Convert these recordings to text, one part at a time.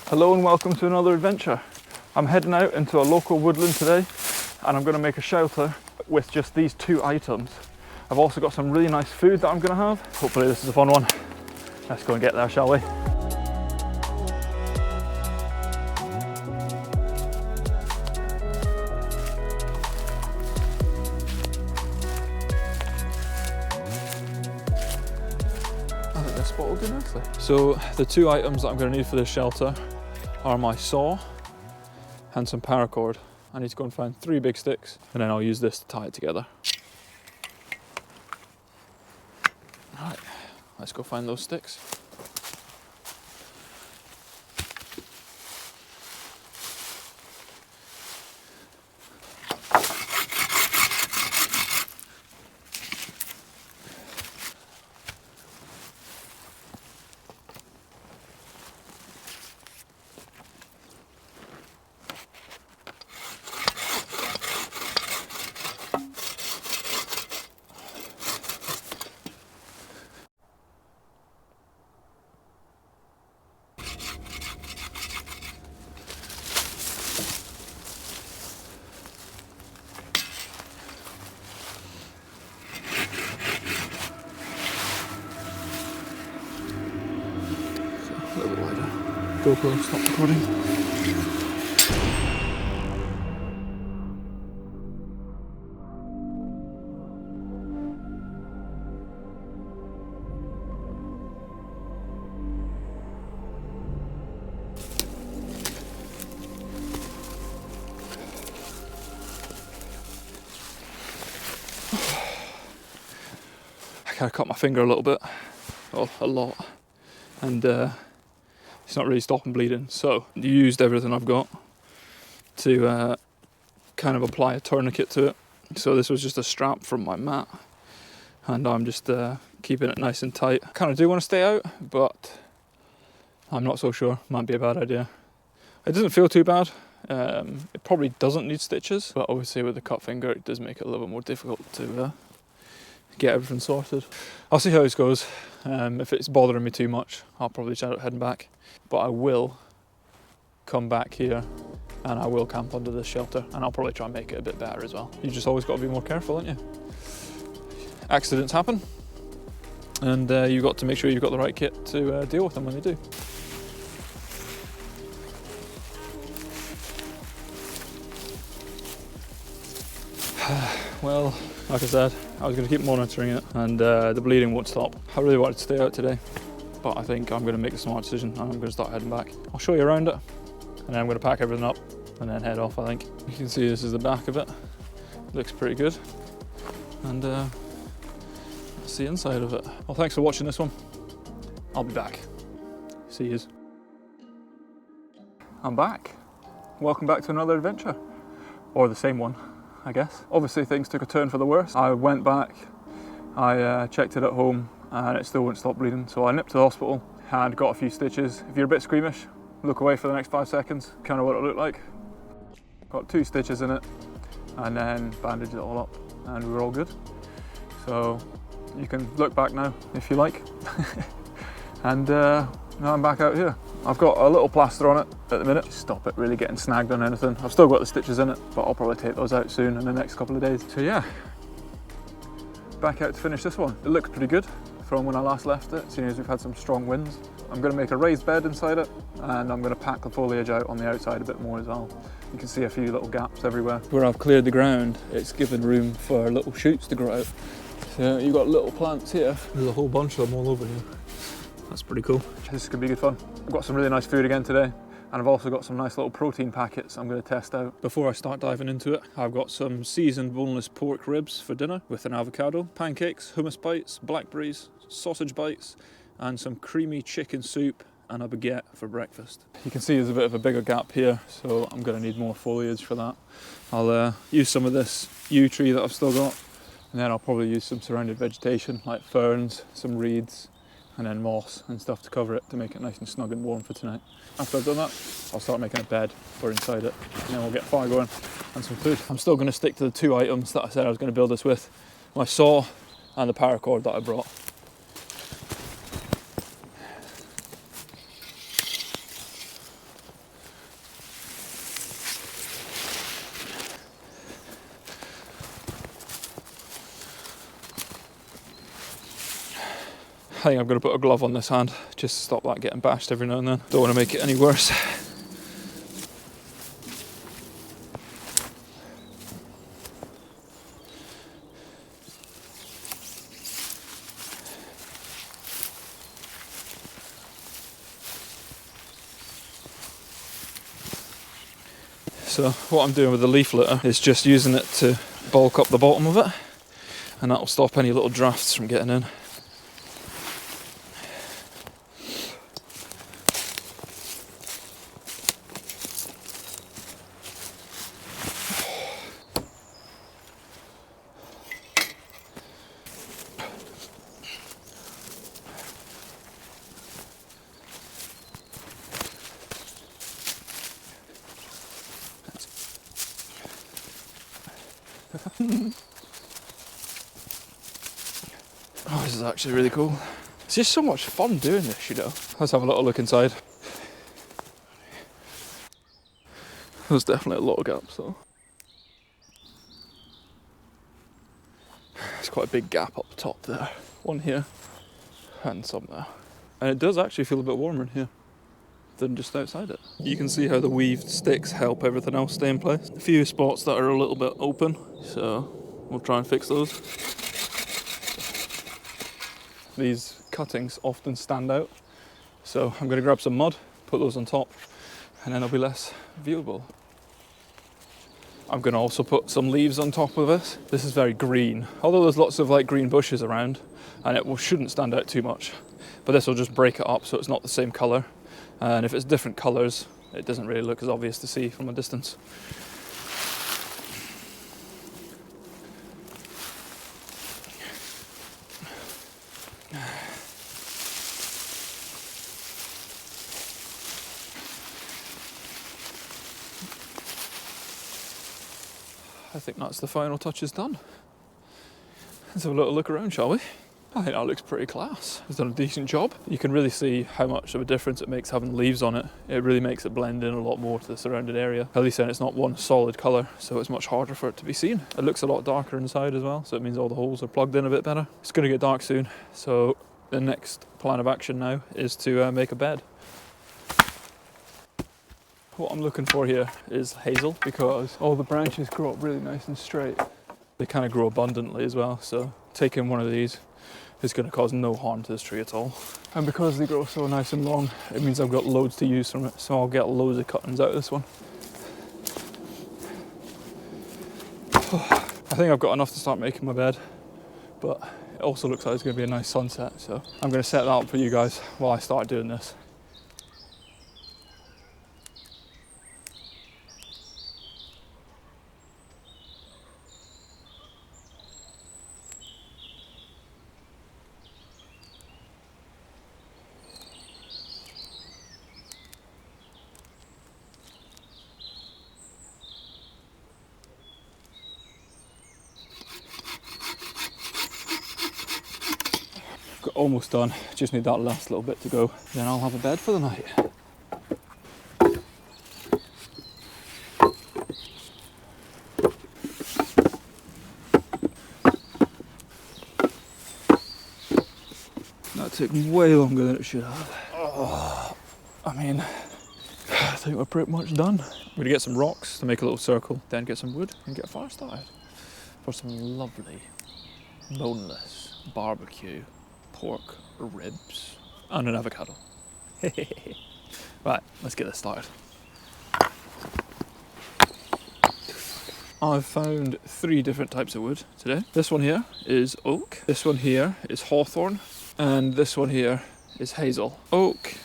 Hello and welcome to another adventure. I'm heading out into a local woodland today and I'm going to make a shelter with just these two items. I've also got some really nice food that I'm going to have. Hopefully this is a fun one. Let's go and get there, shall we? I think this spot will do nicely. So the two items that I'm going to need for this shelter are my saw and some paracord. I need to go and find 3 big sticks and then I'll use this to tie it together. Right, let's go find those sticks. A little bit wider. GoPro, stop recording. I kind of cut my finger a little bit, well, a lot, and it's not really stopping bleeding, so I used everything I've got to kind of apply a tourniquet to it. So this was just a strap from my mat and I'm just keeping it nice and tight. I kind of do want to stay out, but I'm not so sure. Might be a bad idea. It doesn't feel too bad. It probably doesn't need stitches, but obviously with the cut finger it does make it a little bit more difficult to get everything sorted. I'll see how this goes. If it's bothering me too much, I'll probably chat out heading back. But I will come back here and I will camp under this shelter and I'll probably try and make it a bit better as well. You just always got to be more careful, haven't you? Accidents happen and you've got to make sure you've got the right kit to deal with them when they do. Well, like I said, I was going to keep monitoring it and the bleeding won't stop. I really wanted to stay out today, but I think I'm going to make a smart decision and I'm going to start heading back. I'll show you around it and then I'm going to pack everything up and then head off, I think. You can see this is the back of it. Looks pretty good. And that's the inside of it. Well, thanks for watching this one. I'll be back. See yous. I'm back. Welcome back to another adventure. Or the same one, I guess. Obviously things took a turn for the worse. I went back, I checked it at home and it still wouldn't stop bleeding. So I nipped to the hospital and got a few stitches. If you're a bit squeamish, look away for the next 5 seconds, kind of what it looked like. Got 2 stitches in it and then bandaged it all up and we were all good. So you can look back now if you like. And now I'm back out here. I've got a little plaster on it at the minute, stop it really getting snagged on anything. I've still got the stitches in it, but I'll probably take those out soon in the next couple of days. So yeah, back out to finish this one. It looks pretty good from when I last left it, seeing as we've had some strong winds. I'm going to make a raised bed inside it and I'm going to pack the foliage out on the outside a bit more as well. You can see a few little gaps everywhere. Where I've cleared the ground, it's given room for little shoots to grow out. So you've got little plants here. There's a whole bunch of them all over here. That's pretty cool. This is going to be good fun. I've got some really nice food again today and I've also got some nice little protein packets I'm going to test out. Before I start diving into it, I've got some seasoned boneless pork ribs for dinner with an avocado, pancakes, hummus bites, blackberries, sausage bites and some creamy chicken soup and a baguette for breakfast. You can see there's a bit of a bigger gap here, so I'm going to need more foliage for that. I'll use some of this yew tree that I've still got and then I'll probably use some surrounded vegetation like ferns, some reeds and then moss and stuff to cover it to make it nice and snug and warm for tonight. After I've done that, I'll start making a bed for inside it and then we'll get fire going and some food. I'm still going to stick to the 2 items that I said I was going to build this with, my saw and the paracord that I brought. think I'm going to put a glove on this hand just to stop that getting bashed every now and then. Don't want to make it any worse. So what I'm doing with the leaf litter is just using it to bulk up the bottom of it, and that will stop any little drafts from getting in. Oh, this is actually really cool. It's just so much fun doing this, you know. Let's have a little look inside. There's definitely a lot of gaps though. There's quite a big gap up the top there. One here and some there. And it does actually feel a bit warmer in here than just outside it. You can see how the weaved sticks help everything else stay in place. A few spots that are a little bit open, so we'll try and fix those. These cuttings often stand out, so I'm going to grab some mud, put those on top, and then they'll be less viewable. I'm going to also put some leaves on top of this. This is very green, although there's lots of like green bushes around, and it shouldn't stand out too much. But this will just break it up so it's not the same colour, and if it's different colours, it doesn't really look as obvious to see from a distance. I think that's the final touches done. Let's have a little look around, shall we? I think that looks pretty class. It's done a decent job. You can really see how much of a difference it makes having leaves on it. It really makes it blend in a lot more to the surrounding area. At least then it's not one solid colour, so it's much harder for it to be seen. It looks a lot darker inside as well, so it means all the holes are plugged in a bit better. It's going to get dark soon, so the next plan of action now is to make a bed. What I'm looking for here is hazel, because all the branches grow up really nice and straight. They kind of grow abundantly as well, so taking one of these is going to cause no harm to this tree at all. And because they grow so nice and long, it means I've got loads to use from it, so I'll get loads of cuttings out of this one. I think I've got enough to start making my bed, but it also looks like it's going to be a nice sunset, so I'm going to set that up for you guys while I start doing this. Almost done, just need that last little bit to go, then I'll have a bed for the night. That took way longer than it should have. Oh, I mean, I think we're pretty much done. I'm gonna get some rocks to make a little circle, then get some wood and get a fire started for some lovely boneless barbecue pork ribs and an avocado. Right, let's get this started. I've found 3 different types of wood today. This one here is oak, this one here is hawthorn, and this one here is hazel. Oak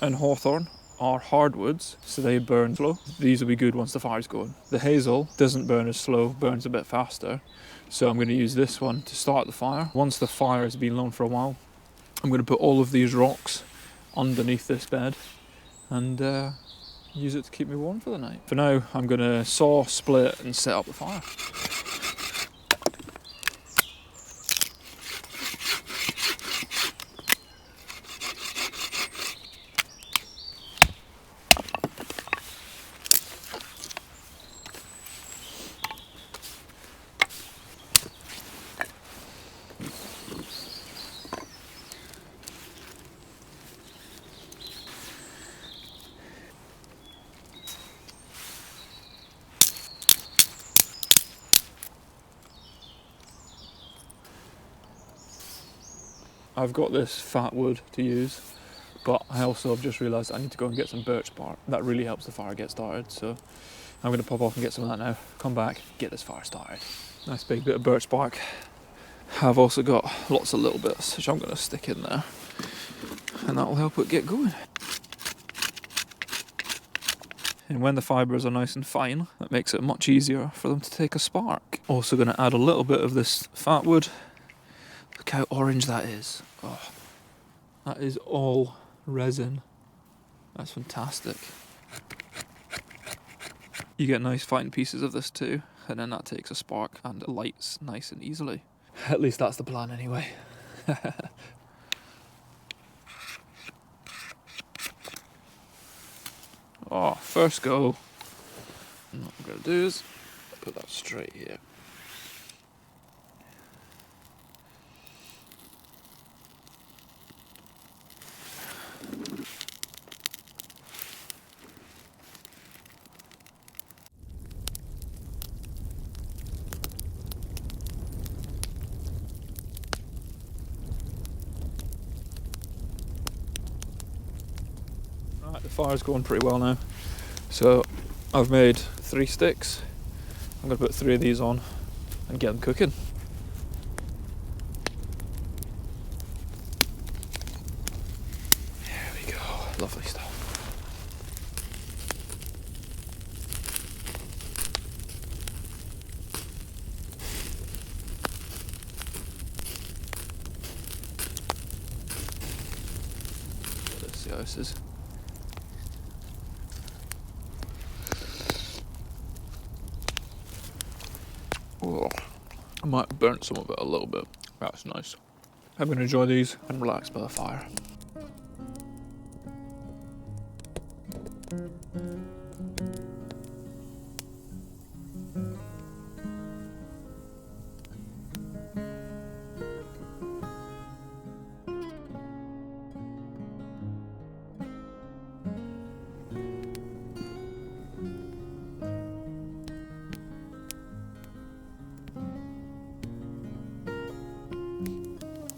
and hawthorn are hardwoods, so they burn slow. These will be good once the fire's going. The hazel doesn't burn as slow, burns a bit faster. So I'm going to use this one to start the fire. Once the fire has been low for a while, I'm going to put all of these rocks underneath this bed and use it to keep me warm for the night. For now, I'm going to saw, split and set up the fire. I've got this fat wood to use, but I also have just realised I need to go and get some birch bark. That really helps the fire get started, so I'm going to pop off and get some of that now, come back, get this fire started. Nice big bit of birch bark. I've also got lots of little bits which I'm going to stick in there, and that will help it get going. And when the fibres are nice and fine, that makes it much easier for them to take a spark. Also going to add a little bit of this fat wood. Look how orange that is. Oh, that is all resin. That's fantastic. You get nice fine pieces of this too, and then that takes a spark and it lights nice and easily. At least that's the plan anyway. Oh, first go. And what I'm going to do is put that straight here. Right, the fire's going pretty well now. So I've made 3 sticks. I'm going to put 3 of these on and get them cooking. There we go, lovely stuff. Let's see how this is. Oh, I might have burnt some of it a little bit. That's nice. I'm going to enjoy these and relax by the fire.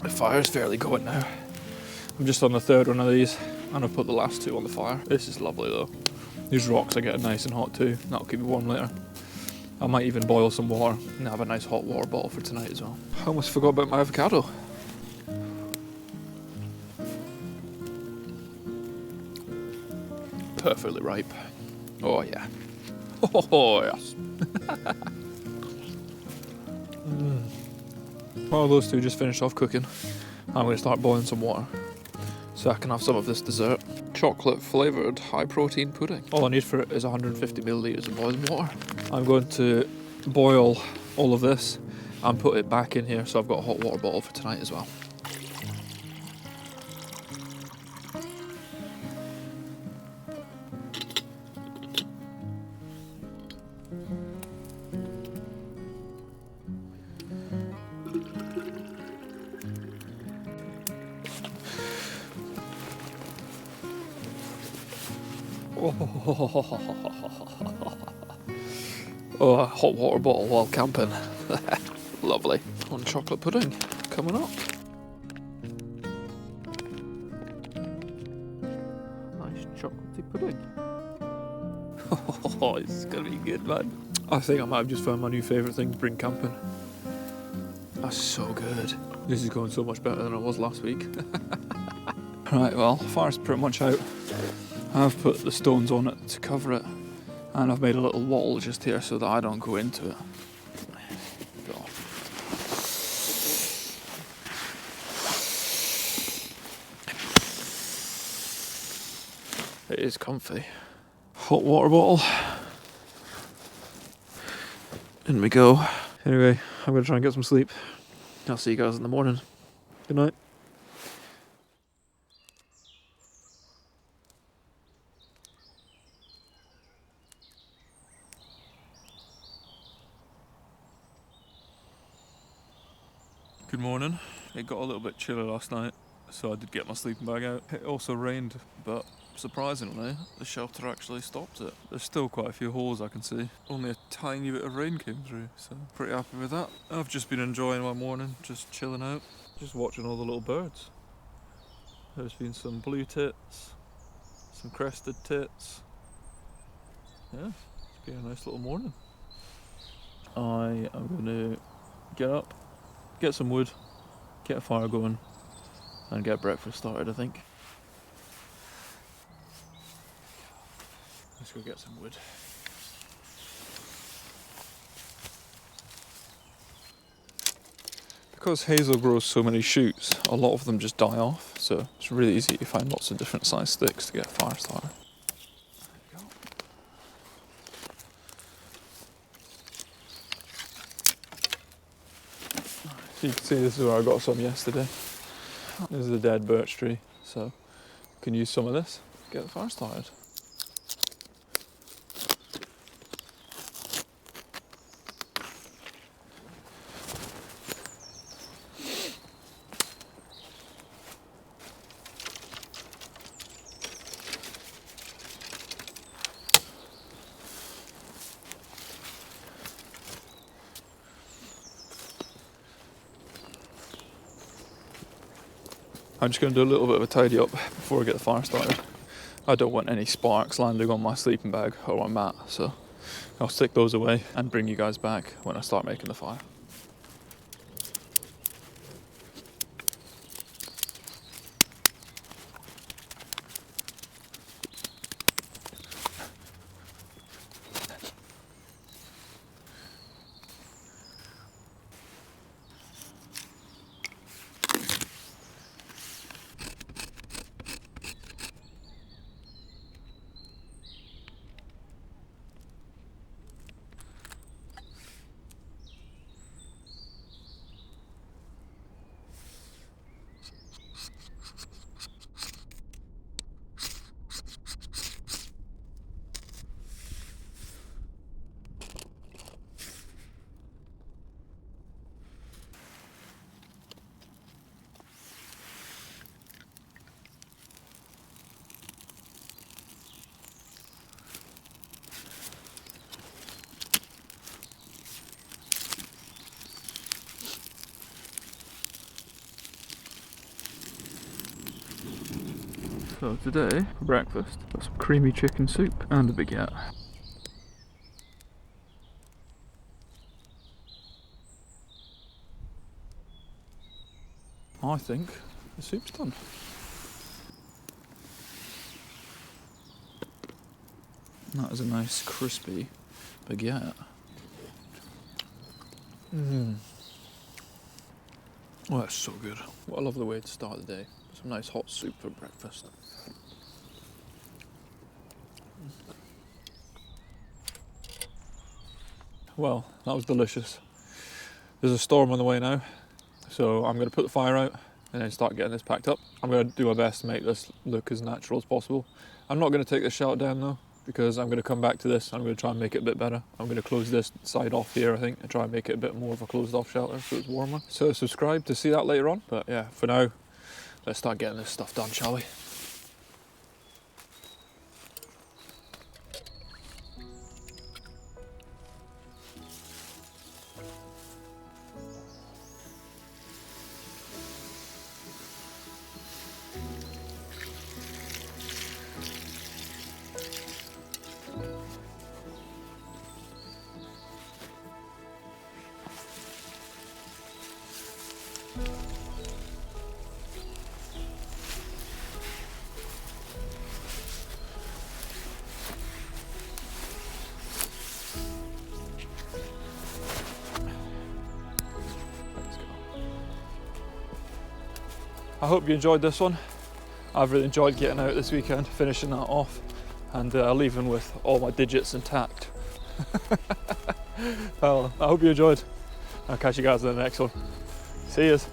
The fire's fairly going now. I'm just on the 3rd one of these, and I've put the last 2 on the fire. This is lovely though. These rocks are getting nice and hot too. That'll keep me warm later. I might even boil some water and have a nice hot water bottle for tonight as well. I almost forgot about my avocado. Perfectly ripe. Oh yeah. Oh yes. While those 2 just finished off cooking, I'm going to start boiling some water so I can have some of this dessert. Chocolate flavoured high protein pudding. All I need for it is 150 millilitres of boiling water. I'm going to boil all of this and put it back in here so I've got a hot water bottle for tonight as well. Oh, a hot water bottle while camping. Lovely. On chocolate pudding coming up. Nice chocolatey pudding. Oh, it's gonna be good, man. I think I might have just found my new favourite thing to bring camping. That's so good. This is going so much better than it was last week. Right, well, fire's pretty much out. I've put the stones on it to cover it, and I've made a little wall just here so that I don't go into it. Oh. It is comfy. Hot water bottle. In we go. Anyway, I'm going to try and get some sleep. I'll see you guys in the morning. Good night. Good morning. It got a little bit chilly last night, so I did get my sleeping bag out. It also rained, but surprisingly, the shelter actually stopped it. There's still quite a few holes I can see. Only a tiny bit of rain came through, so pretty happy with that. I've just been enjoying my morning, just chilling out. Just watching all the little birds. There's been some blue tits, some crested tits. Yeah, it's been a nice little morning. I am going to get up, get some wood, get a fire going, and get breakfast started, I think. Let's go get some wood. Because hazel grows so many shoots, a lot of them just die off, so it's really easy to find lots of different sized sticks to get a fire started. There you go. So you can see this is where I got some yesterday. This is a dead birch tree, so you can use some of this to get the fire started. I'm just going to do a little bit of a tidy up before I get the fire started. I don't want any sparks landing on my sleeping bag or my mat, so I'll stick those away and bring you guys back when I start making the fire. So today, for breakfast, got some creamy chicken soup and a baguette. I think the soup's done. That is a nice crispy baguette. Oh, that's so good. What a lovely way to start the day. Some nice hot soup for breakfast. Well, that was delicious. There's a storm on the way now, so I'm going to put the fire out and then start getting this packed up. I'm going to do my best to make this look as natural as possible. I'm not going to take this shelter down though, because I'm going to come back to this and I'm going to try and make it a bit better. I'm going to close this side off here, I think, and try and make it a bit more of a closed off shelter so it's warmer. So subscribe to see that later on, but yeah, for now, let's start getting this stuff done, shall we? I hope you enjoyed this one. I've really enjoyed getting out this weekend, finishing that off, and leaving with all my digits intact. Well, I hope you enjoyed. I'll catch you guys in the next one. See yous.